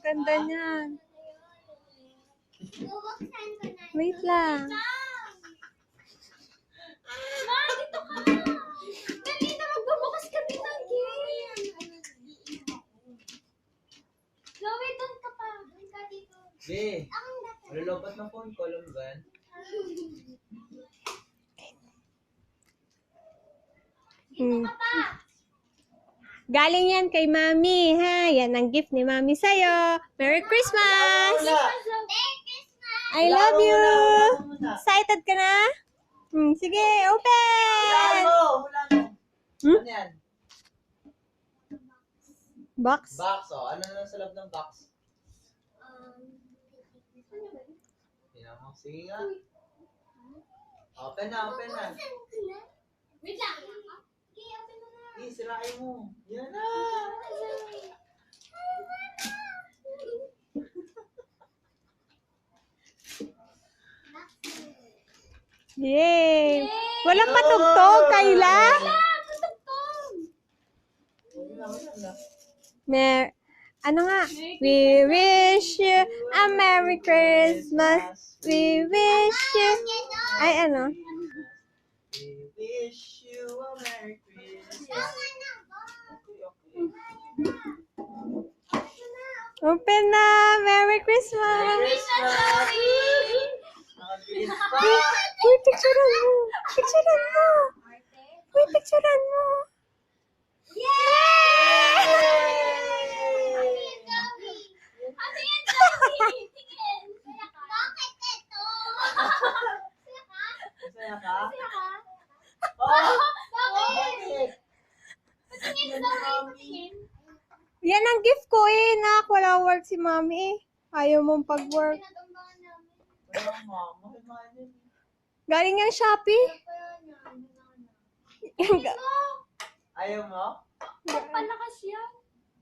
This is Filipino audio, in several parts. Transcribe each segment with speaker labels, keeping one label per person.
Speaker 1: Ganda niyan. Wait lang.
Speaker 2: Ma, dito ka! Dali na, magbubukas kami ng game! Zoe, doon ka pa. Doon ka dito.
Speaker 3: Be, malulobot ng phone ko, alam mo ba yan?
Speaker 2: Dito ka pa.
Speaker 1: Galing yan kay Mami, ha? Yan ang gift ni Mami sa'yo. Merry Christmas! I love you! Excited ka na? Sige, open!
Speaker 3: Hula mo! Ano yan?
Speaker 1: Box?
Speaker 3: Box, oh. Ano na sa loob ng box? Tingnan mo. Sige nga. Open na, open na.
Speaker 2: Wait lang. Okay, open mo na.
Speaker 3: Sirain mo. Yan na!
Speaker 1: Yay! Walang patugtog, Kayla? Ano nga? We wish you a Merry Christmas. We wish you... Ay, ano?
Speaker 3: We wish you a Merry Christmas.
Speaker 1: Open na! Merry Christmas! Uy, picturean mo! Picturean mo! Uy, picturean mo! Yay!
Speaker 2: Ano yan, Zoe? Tingin. Bakit ito?
Speaker 3: Masaya ka?
Speaker 2: Masaya ka?
Speaker 3: Oh!
Speaker 2: Bakit? Patingin, Zoe. Patingin.
Speaker 1: Yan ang gift ko nak. Wala work si Mami Ayaw mong pag-work.
Speaker 2: Pinagambangan namin.
Speaker 3: Wala mo. Mahal yun.
Speaker 1: Galing yan Shopee.
Speaker 3: Ayaw mo?
Speaker 2: Palakas yan.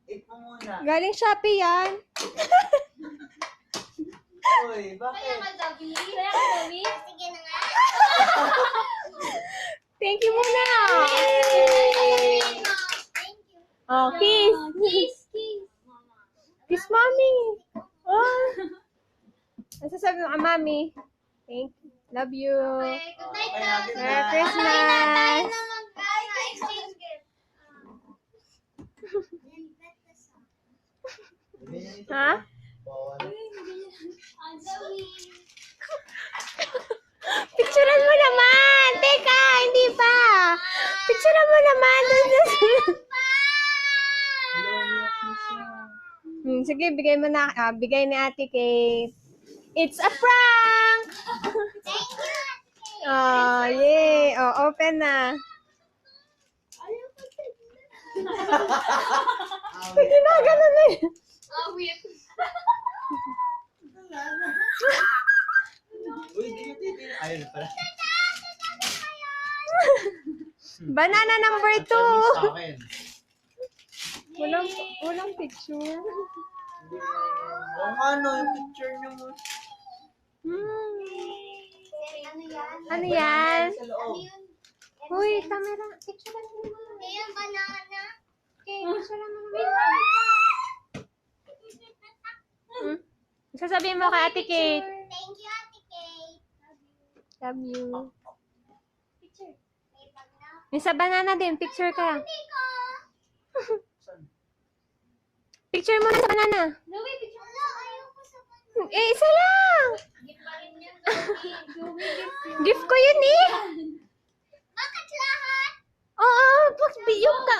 Speaker 3: Eat mo muna.
Speaker 1: Galing Shopee yan.
Speaker 3: Uy,
Speaker 2: Kaya
Speaker 3: bakit?
Speaker 2: ka, Zoe? Kaya ka, Zoe? Sige na nga.
Speaker 1: Thank you muna.
Speaker 2: Thank you.
Speaker 1: Oh, kiss.
Speaker 2: Kiss, kiss.
Speaker 1: Kiss Mami. Oh. Ano sasabi mo, Mami? Thank you. Love you.
Speaker 2: Okay, good night,
Speaker 3: Okay,
Speaker 2: Zoe.
Speaker 3: good
Speaker 1: Merry
Speaker 3: night.
Speaker 1: Christmas.
Speaker 2: Exchange gift.
Speaker 1: Ha?
Speaker 3: Bawal.
Speaker 2: Zoe.
Speaker 1: Picturean mo naman. Teka, hindi pa. Picturean mo naman. Sige, bigay mo na. Bigay ni Ate Kate. It's a prank!
Speaker 2: Thank you.
Speaker 1: Oh, yay. Oh, open na. Ginagano na yun.
Speaker 2: Weird.
Speaker 3: Uy, di. Ayun pala.
Speaker 1: Banana number 2.
Speaker 3: Sa akin.
Speaker 1: Walang picture.
Speaker 3: Oo nga no, yung picture niyo mo.
Speaker 2: Ano yan?
Speaker 1: Ano yan?
Speaker 3: Sa loob.
Speaker 1: Uy, camera. Picture mo naman.
Speaker 2: Ayan, banana.
Speaker 1: Okay, picture mo naman. Sasabihin mo kay Ate Kate.
Speaker 2: Thank you, Ate Kate.
Speaker 1: Love you.
Speaker 2: Picture. May pag na.
Speaker 1: Yung sa banana din, picture ka.
Speaker 2: Hindi ko.
Speaker 1: Picture mo na sa banana.
Speaker 2: Zoe, picture. Wala, ayoko sa banana.
Speaker 1: Isa lang.
Speaker 2: Gift pa rin yan, Zoe. Zoe, gift yun.
Speaker 1: Gift ko yun eh.
Speaker 2: Bakit lahat?
Speaker 1: Oo,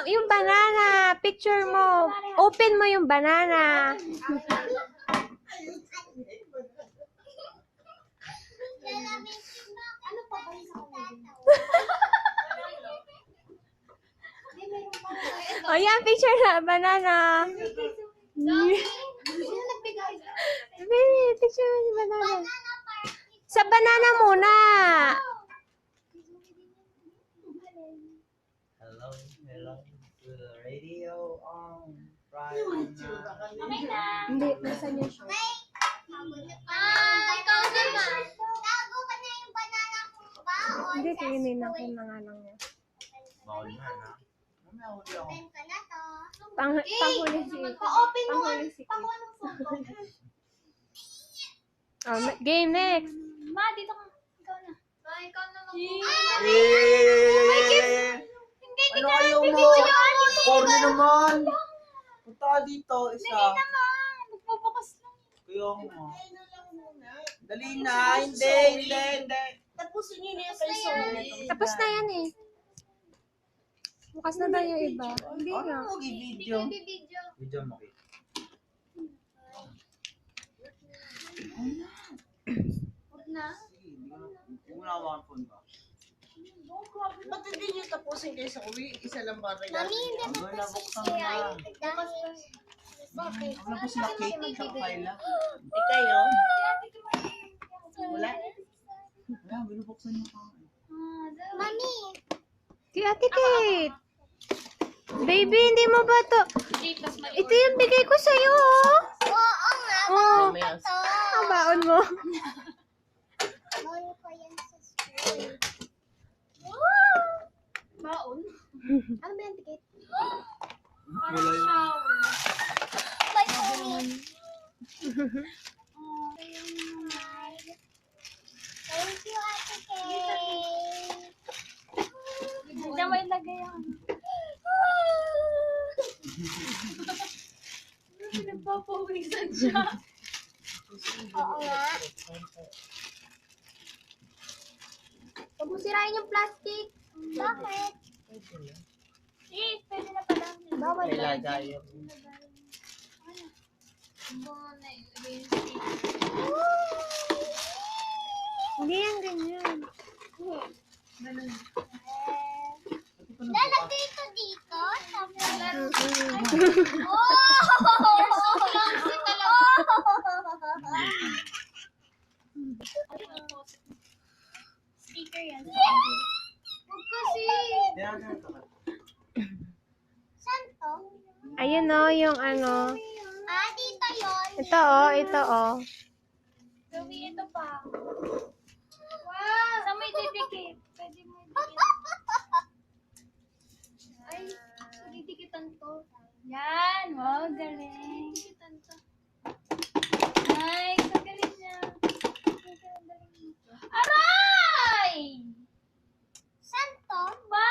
Speaker 1: yung banana. Picture mo. Open mo yung banana.
Speaker 2: Lalamin ko ba? Ano pa ba yung sa kanila? Hindi, meron pa.
Speaker 1: O yan, picture na. Banana.
Speaker 2: Zoe, sino nagbigay?
Speaker 1: Baby, picture mo yung banana.
Speaker 2: Banana park.
Speaker 1: Sa banana muna.
Speaker 3: Hello to the radio on Friday night.
Speaker 2: Okay na.
Speaker 1: Hindi, nasan yung short?
Speaker 2: Ikaw naman. Tago ka na yung banana kung baon.
Speaker 1: Hindi, tinginin ako na nga lang niya.
Speaker 3: Bawal na, ha? Mamaya huli ako.
Speaker 2: Open ka na to.
Speaker 1: Panghuli si
Speaker 2: Pa-open mo.
Speaker 1: Panghuli si
Speaker 2: Pakuha ng phone.
Speaker 1: Oh, game next.
Speaker 2: Ma, dito ka. Ikaw na. Ikaw na
Speaker 3: Ano kayo mo? Corny naman. Punta ka dito, isa.
Speaker 2: Magpapakas lang.
Speaker 3: Kuya mo. Dali na. Hindi.
Speaker 4: Tapusin niyo na yung kay Zoe.
Speaker 1: Tapos na yan eh. Bukas na daw yung iba. Hindi
Speaker 3: Ano
Speaker 1: nga.
Speaker 3: mo video?
Speaker 2: Video.
Speaker 3: Video mo kayo.
Speaker 2: Huwag na.
Speaker 3: Sige, hindi ko na. Kung wala akong phone ba?
Speaker 4: Ba't hindi niyo tapusin kay Zoe? Isa lang ba regalo?
Speaker 2: Mami, hindi
Speaker 3: Ang
Speaker 2: mo
Speaker 3: gawin
Speaker 2: pa
Speaker 3: na buksan
Speaker 2: si
Speaker 3: na.
Speaker 2: Bakit?
Speaker 3: Ano po sila cake at saka Kayla?
Speaker 4: Hindi kayo? Wala?
Speaker 3: Wala, binubuksan niyo pa.
Speaker 2: Mami.
Speaker 1: Si Ate Kate. Baby, hindi mo ba to? Ito yung bigay ko sa'yo, oh.
Speaker 2: Oo nga.
Speaker 1: Oh,
Speaker 4: Mamaya.
Speaker 1: ang baon mo.
Speaker 2: Baon ko yan sa school. Baon? Ano ba yan, tikit?
Speaker 3: Wala yun.
Speaker 2: Bye, Tony. Thank you, Ate Kate. Diyan mo ilagay ang nagpapawisan siya. Oo nga. Huwag mo sirain yung plastic. Bakit? Pwede na pala. Bawal
Speaker 4: May
Speaker 2: ba?
Speaker 4: lagayan.
Speaker 1: Hindi yan ganyan.
Speaker 2: Lalagay ito dito. Tapos sticker yan. Huwag kasi. Saan to?
Speaker 1: Ayun oh, yung ano.
Speaker 2: Ah, dito yun.
Speaker 1: Ito oh, ito oh.
Speaker 2: Zoe, ito pa. Wow! Saan may didikit? Pwede mo didikit. Ay, so didikitan to. Yan! Wow, galing. Didikitan to. Nice! Ang galing niya. Aray! Saan to? Ba?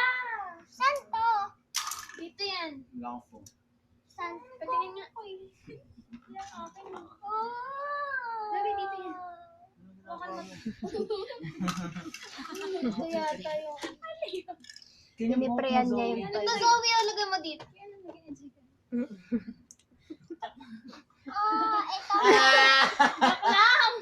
Speaker 2: Saan to? Dito yan.
Speaker 3: Wala akong phone.
Speaker 2: Saan? Patingin nga. Uy. Yan, akin. Oh! Sabi dito yan. Bukan mo. Ito yata yung...
Speaker 1: Piniprayan niya yung
Speaker 2: Ito, Zoe, lagay mo dito. Yan, lagay niya dito. Oh, ito. Joke lang!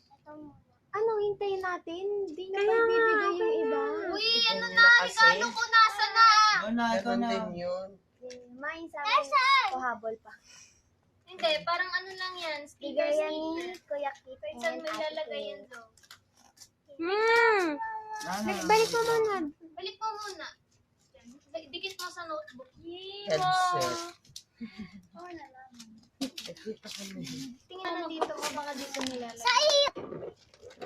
Speaker 2: Ito mo.
Speaker 1: Ano, hintayin natin? Hindi na tayo bibigay yung iba.
Speaker 2: Uy, ano na? Regalo ko nasa na?
Speaker 3: Ikaw na.
Speaker 4: yun.
Speaker 1: Main sa
Speaker 2: Nasaan?
Speaker 1: Pahabol pa.
Speaker 2: Hindi, parang ano lang yan. Sticker ni Kuya Kit. Kung saan mo ilalagay yan, Zoe?
Speaker 1: Balik mo muna.
Speaker 2: Balik mo muna. Dikit mo sa notebook. Yay,
Speaker 4: Headset.
Speaker 2: Oo na lang.
Speaker 4: Nakita ko na yun.
Speaker 2: Tingnan mo dito mo, baka dito nilalagay. Sa iyo!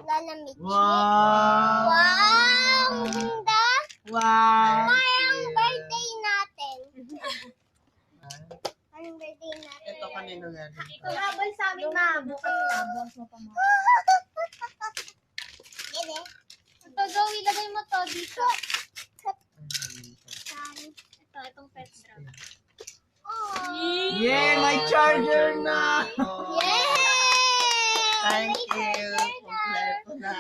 Speaker 2: Lalamig.
Speaker 3: Wow!
Speaker 2: Wow! Ang ganda!
Speaker 3: Wow!
Speaker 2: Parang birthday natin. Parang birthday natin.
Speaker 4: Ito kanino nga.
Speaker 2: Habol sa amin, ma. Bukas na. Bukas mo pa, ma. Dede. Ito, Zoe, lagay mo to dito. Ito, itong pet drop.
Speaker 3: Yay! May charger na!
Speaker 2: Yay!
Speaker 4: Thank you. Kompleto na.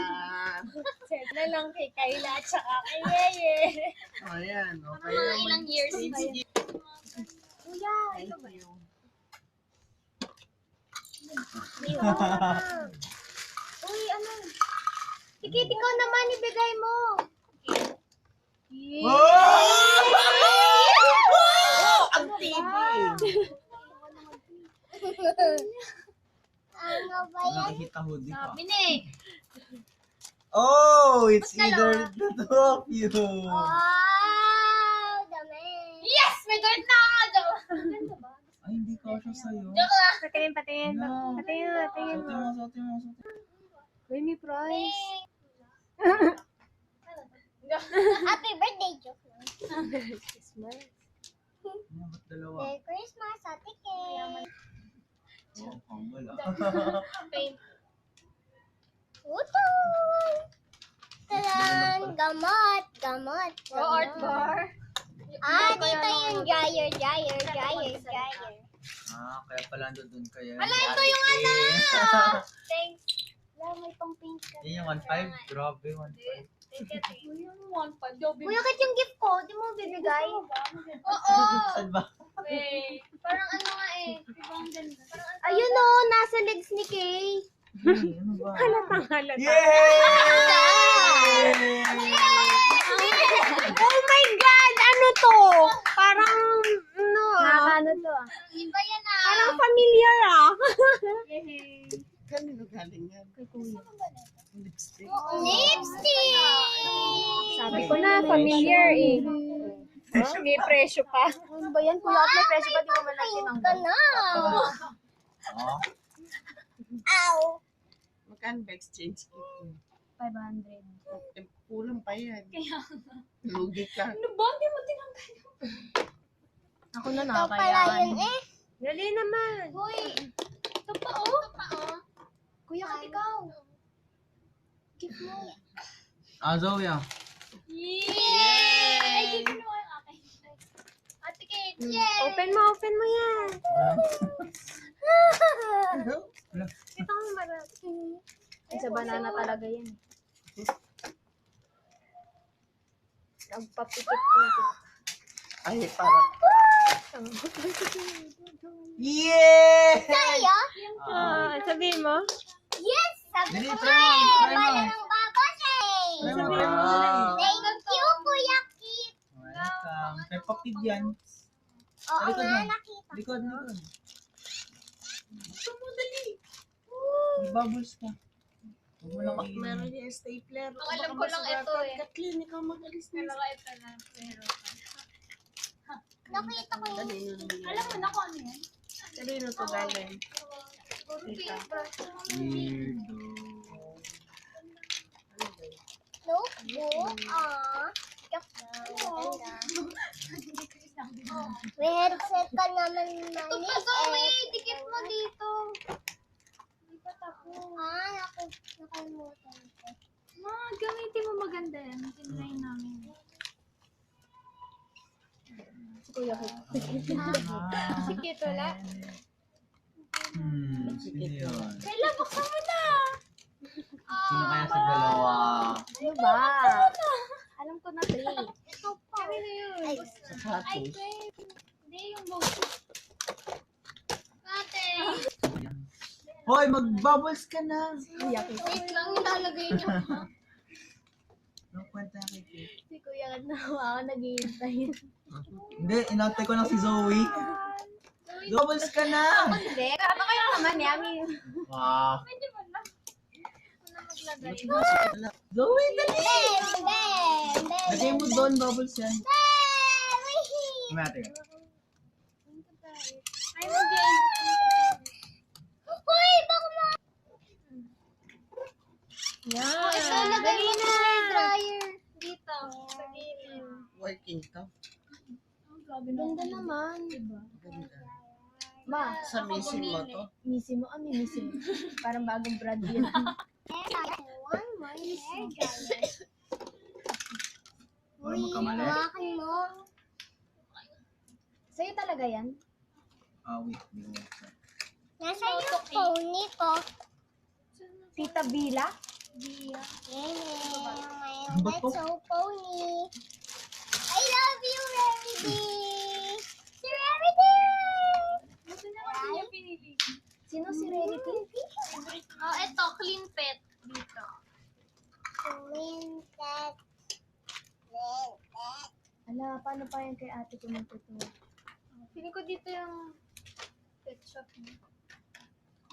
Speaker 1: Set na lang kay Kayla at saka kay Yeye.
Speaker 4: Ayan. Okay.
Speaker 2: Mga ilang years ba yan? Kuya, ito ba? Uy, ano? Tikit, ikaw naman, ibigay mo.
Speaker 4: Ang TV.
Speaker 2: Ano ba yan?
Speaker 3: Nakikita hoodie pa.
Speaker 2: Sabi ni.
Speaker 3: Oh, it's
Speaker 2: Ba't
Speaker 3: either the two of you.
Speaker 2: Wow, dami. Yes! May guard na ako! Ganda ba?
Speaker 3: Ay, hindi ka siya sa'yo.
Speaker 2: Joke lang.
Speaker 1: Patingin, patingin.
Speaker 3: No.
Speaker 1: Patingin mo, patingin
Speaker 3: Suotin
Speaker 1: mo.
Speaker 3: mo, suotin mo, suotin mo.
Speaker 1: Uy, may prize.
Speaker 2: Happy birthday, joke lang.
Speaker 1: Christmas.
Speaker 3: Ano, ba't dalawa?
Speaker 2: Merry Christmas,
Speaker 5: Ate Kay.
Speaker 3: Oh, wala.
Speaker 2: Paint.
Speaker 5: Utol! Talan! Gamot! Gamot!
Speaker 2: Oh, art bar.
Speaker 5: Dito yung dryer.
Speaker 3: Kaya pala doon kaya.
Speaker 2: Ala, ito yung ano! Thanks. Wala, may pang paint ka.
Speaker 3: Yan yung 1.5. Grabe, 1.5.
Speaker 2: Yung 1.5.
Speaker 5: Kuya, kit yung gift ko. Di mo bibigay?
Speaker 2: Oo.
Speaker 3: Saan ba?
Speaker 2: Wait. Parang ano nga eh. Diba ang ganda? Parang ano?
Speaker 5: Ayun o, nasa legs ni Kay.
Speaker 3: Ano ba?
Speaker 1: Halatang halata. Oh my God! Ano to? Parang, ano
Speaker 5: Nakakano to ah.
Speaker 2: Iba yan ah.
Speaker 1: Parang familiar
Speaker 4: Kanino galing yan?
Speaker 5: Kay Kuya.
Speaker 4: Lipstick.
Speaker 5: Lipstick!
Speaker 1: Sabi ko na, familiar eh. Oh, may presyo pa.
Speaker 5: Ano ba yan? Kuya, at may presyo ba? Di mo man lang tinanggal. Na.
Speaker 3: Oh.
Speaker 5: Ow!
Speaker 4: Magkano ba exchange gift mo?
Speaker 5: 500.
Speaker 4: Eh, kulang pa yan. Lugi ka.
Speaker 2: Ano ba? Hindi mo tinanggal.
Speaker 5: Ako na
Speaker 2: Ah,
Speaker 5: na,
Speaker 2: ya.
Speaker 5: kaya.
Speaker 1: Dali naman.
Speaker 2: Uy. Ito pa oh.
Speaker 5: Kuya, kat ikaw. Gift mo.
Speaker 3: Zoe ah.
Speaker 2: Yay! Ay, hindi mo yung akin. Ate Kate, yay!
Speaker 1: Open mo yan. Ito ang marat.
Speaker 5: Ay, sa banana talaga yan. Nagpapikit-pikit.
Speaker 4: Ay, parang. Yeah!
Speaker 5: Kaya?
Speaker 1: Sabihin mo?
Speaker 5: Yes! Sabi
Speaker 3: Dali,
Speaker 5: ko
Speaker 3: try
Speaker 5: nga
Speaker 3: mo,
Speaker 5: eh!
Speaker 3: try mo.
Speaker 5: Wala nang babasay!
Speaker 3: Try mo,
Speaker 1: Sabihin mo.
Speaker 5: Thank you, Kuya Kit!
Speaker 3: Welcome. Kay Papid yan.
Speaker 5: Oo
Speaker 3: Likod
Speaker 5: nga,
Speaker 3: mo.
Speaker 5: nakita.
Speaker 3: Likod. May bubbles ka. Huwag mo lang
Speaker 4: Meron yung stapler.
Speaker 2: Ang alam ko lang ito eh.
Speaker 4: Kathleen, ikaw mag-alis na.
Speaker 2: Pero ito na. Pero,
Speaker 5: Nakita ko yun.
Speaker 4: Kanino naman yan?
Speaker 2: alam mo na kung ano yan?
Speaker 4: Kanino to galing?
Speaker 2: Siguro paintbrush.
Speaker 3: Weirdo.
Speaker 5: Notebook. May headset ka naman,
Speaker 2: Ito
Speaker 5: Mami.
Speaker 2: pa, Zoe! Dikit mo dito. Hindi pa tapos.
Speaker 5: Nakalimutan ko.
Speaker 2: Ma, gamitin mo maganda yan. Tinry namin.
Speaker 5: Si Kuya Kit.
Speaker 2: Si Kit, wala?
Speaker 3: Sino yun?
Speaker 2: Kayla, buksan mo na!
Speaker 3: Sino kaya sa dalawa?
Speaker 5: Ano ba? Alam ko na, Kay.
Speaker 2: Kanino yun?
Speaker 5: Ay,
Speaker 2: Ay,
Speaker 4: Sapatos.
Speaker 2: Kate. Hindi, yung box. Ate!
Speaker 3: Hoy, mag-bubbles ka na.
Speaker 5: Kuya Kit.
Speaker 2: Wait lang, ilalagay niyo.
Speaker 3: Anong kwenta kay Kate?
Speaker 5: Si Kuya Kit na ako naghihintay.
Speaker 3: Hindi, inatay ko lang si Zoe. Bubbles ka na.
Speaker 5: Hindi, kama kayo naman, Yami.
Speaker 3: Wow.
Speaker 2: Pwede mo na. Ano maglagay?
Speaker 3: Zoe, dali.
Speaker 5: Ben, Ben, Ben.
Speaker 3: Lagay mo doon, bubbles yan.
Speaker 5: Ben,
Speaker 3: Kumate.
Speaker 2: Ay, mag-game.
Speaker 5: Uy, baka ma...
Speaker 1: Yan.
Speaker 2: Ito, lagay
Speaker 1: Dali
Speaker 2: mo
Speaker 1: na.
Speaker 2: sa dryer. Dito. Sa gilid.
Speaker 4: Working to.
Speaker 5: Ganda naman.
Speaker 4: Ganda.
Speaker 5: Ma,
Speaker 4: Sa missing mo to.
Speaker 5: missing mo. Ano yung missing mo? Parang bagong brand yun.
Speaker 2: One more hair dryer.
Speaker 3: Para magkamali.
Speaker 5: Hawakan mo. Sa'yo talaga yan?
Speaker 3: Wait. Hindi ko mabuksan.
Speaker 5: Nasa yung pony ko.
Speaker 1: Tita Bila?
Speaker 3: Ang bato.
Speaker 5: That's so pony. I love you, Rarity. Si Rarity!
Speaker 2: Gusto niya kasi niya pinili.
Speaker 5: Sino si Rarity?
Speaker 2: Oh, ito, clean pet. Dito.
Speaker 5: Lintet.
Speaker 1: Ala, paano pa yan kay ate kung magtutuwa?
Speaker 2: Pili ko dito yung pet shop niya.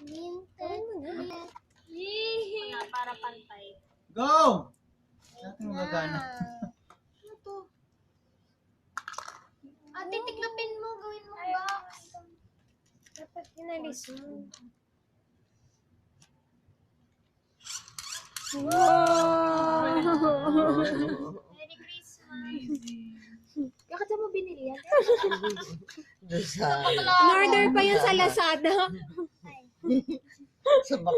Speaker 5: Lintet.
Speaker 2: Yee! Para pantay.
Speaker 3: Go! Natin magagana.
Speaker 2: Ano to? Ate, tiklopin mo. Gawin mo box.
Speaker 1: Dapat inalis mo. Wow!
Speaker 2: Merry Christmas.
Speaker 3: Amazing.
Speaker 5: Bakit mo
Speaker 2: binili yan?
Speaker 4: Doon sa,
Speaker 1: In-order pa yun sa Lazada.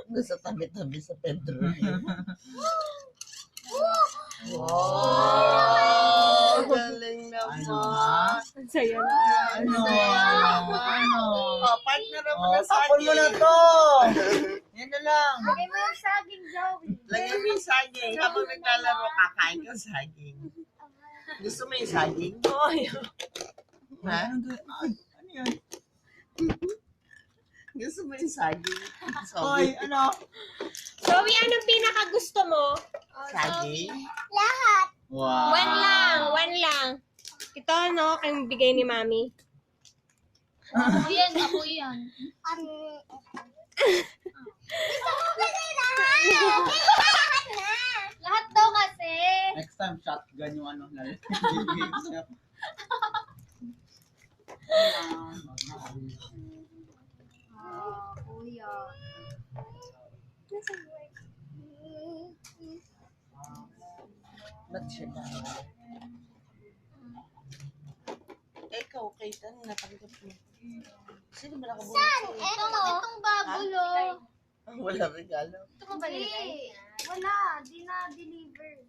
Speaker 4: doon sa tabi-tabi sa Pedro.
Speaker 3: Wow!
Speaker 4: Galing
Speaker 3: Ano?
Speaker 4: naman.
Speaker 1: Ang saya na.
Speaker 3: Ano? Ano?
Speaker 4: Oh, partner mo na sa
Speaker 3: Tapon mo na to! Yan na lang.
Speaker 2: Lagay mo yung saging, Zoe.
Speaker 4: Lagyan mo yung saging. Habang naglalaro, kakain ka saging. Gusto mo yung saging? Oo. Ha?
Speaker 3: Ano yan?
Speaker 4: Gusto mo yung saging?
Speaker 3: Hoy, ano?
Speaker 1: Zoe, anong pinaka-gusto mo?
Speaker 4: Saging?
Speaker 5: Lahat.
Speaker 3: Wow.
Speaker 1: One lang. Ito, no, ang bigay ni Mami.
Speaker 2: Ako yan, ako yan.
Speaker 5: Gusto mo kasi lahat. Hindi lahat na.
Speaker 2: Lahat daw kasi.
Speaker 3: Next time, shotgun yung ano.
Speaker 2: Kuya.
Speaker 4: Ba't siya ba? Ikaw, Kaitan, natanggap mo. Sino ba nakabunod sa'yo?
Speaker 2: Itong bagulo.
Speaker 4: Wala regalo.
Speaker 2: Ito mo ba nilagay? Wala, di na-deliver.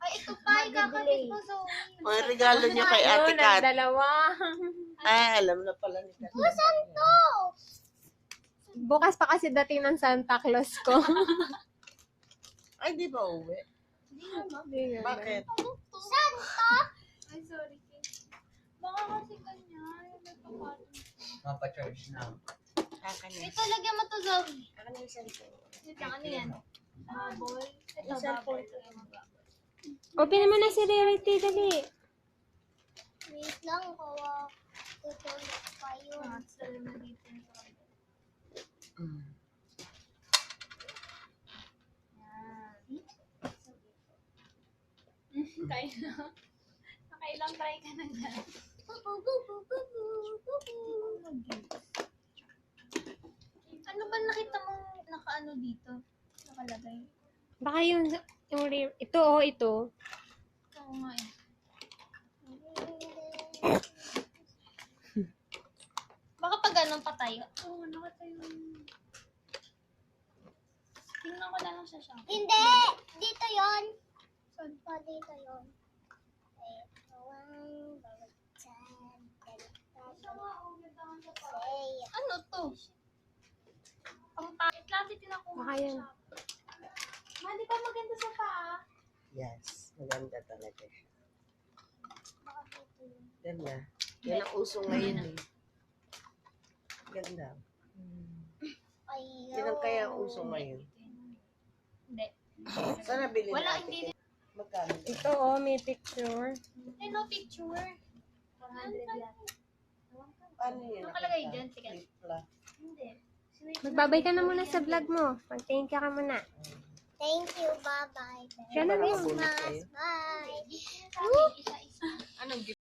Speaker 2: Ay, ito pa, ikakabit mo, Zoe.
Speaker 4: Ang regalo niya kay Ate
Speaker 1: Yun, ang
Speaker 4: Kat.
Speaker 1: dalawa.
Speaker 4: Ay, alam na pala ni Kat.
Speaker 1: Bukas pa kasi dating ng Santa Claus ko.
Speaker 4: Ay, di ba uwi?
Speaker 2: Hindi naman.
Speaker 4: Bakit?
Speaker 2: Ay, sorry, Kate. Baka kasi kanya.
Speaker 3: Mapa-charge na.
Speaker 4: Kakanin.
Speaker 2: Ito, lagyan mo to, Zoe.
Speaker 4: Kakanin yung cellphone.
Speaker 2: Ito, ano yan? Baboy. Ito,
Speaker 4: Yung cellphone.
Speaker 2: baboy.
Speaker 1: Open mo na si Rarity, dali.
Speaker 5: Wait lang, kawa. Tutulog pa yun.
Speaker 2: Sala na dito yung kabit.
Speaker 4: Mm.
Speaker 2: Kaya na. Nakailang try ka na dyan. Ano ba nakita mo nakaano dito? Nakalagay.
Speaker 1: Baka ito o ito.
Speaker 2: Oo nga eh. Baka pag ganun patay. Oo, nakatayo. Tingnan ko na lang siya siya.
Speaker 5: Hindi! Dito yon. Oh, dito yon. Wait, bawang, bawang, dyan, say,
Speaker 2: Ano to? Ang pangit lang tinakuha
Speaker 1: Baka yan.
Speaker 2: siya. Ma, di ba maganda sa paa?
Speaker 4: Yes, maganda talaga siya.
Speaker 5: baka dito yun.
Speaker 4: Ganda. Yan ang uso ngayon eh. Ganda.
Speaker 5: Ayun.
Speaker 4: Yan ang kaya ang uso ngayon.
Speaker 2: Hindi.
Speaker 4: Saan nabili
Speaker 2: Wala,
Speaker 4: natin?
Speaker 2: hindi.
Speaker 4: Magkano?
Speaker 1: Ito o, may picture.
Speaker 2: Ay, no picture. 400 yan.
Speaker 4: Paano yun?
Speaker 2: Nakalagay
Speaker 4: nakita?
Speaker 2: dyan, sige.
Speaker 4: Flip flop.
Speaker 2: Hindi.
Speaker 1: Magbabay ka na muna sa vlog mo. Mag-thank you ka muna.
Speaker 5: Thank you, bye-bye.
Speaker 1: Siya na
Speaker 4: Wala
Speaker 1: yun.
Speaker 4: kabunod sa'yo?
Speaker 5: Bye.
Speaker 2: Isa-isa.
Speaker 4: Anong gift